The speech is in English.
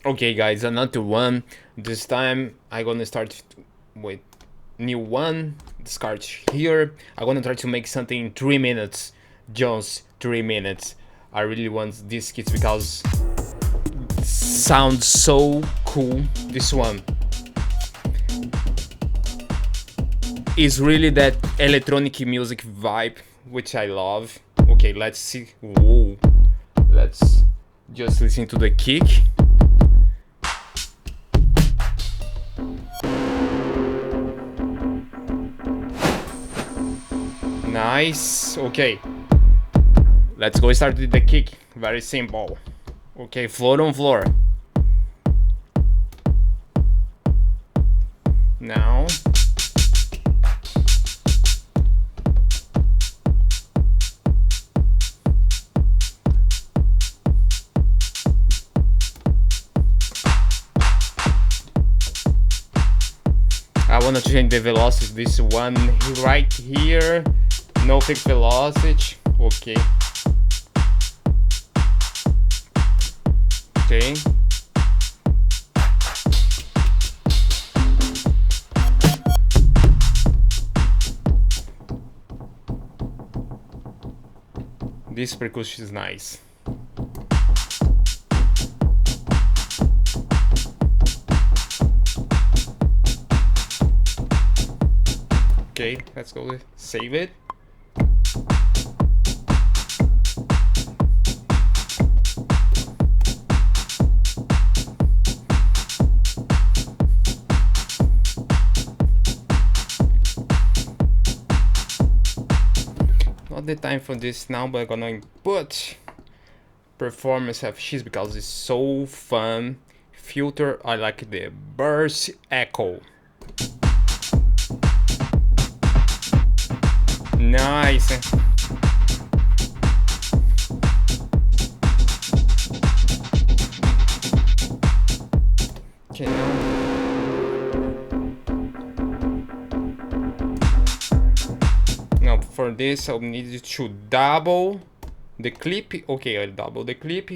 Okay guys, another one. This time I'm gonna start with new one. Start here. I'm gonna try to make something in 3 minutes. Just 3 minutes. I really want this kit because it sounds so cool. This one is really that electronic music vibe, which I love. Okay, let's see. Whoa. Let's just listen to the kick. Nice. Okay, let's go start with the kick. Very simple. Okay, floor on floor. Now I want to change the velocity. This one right here, no fixed velocity. Okay. Okay. This percussion is nice. Okay, let's go save it. Not the time for this now, but I'm gonna input performance FX because it's so fun. Filter, I like the burst echo. Nice. Okay, now for this I'll need to double the clip. Okay, I'll double the clip.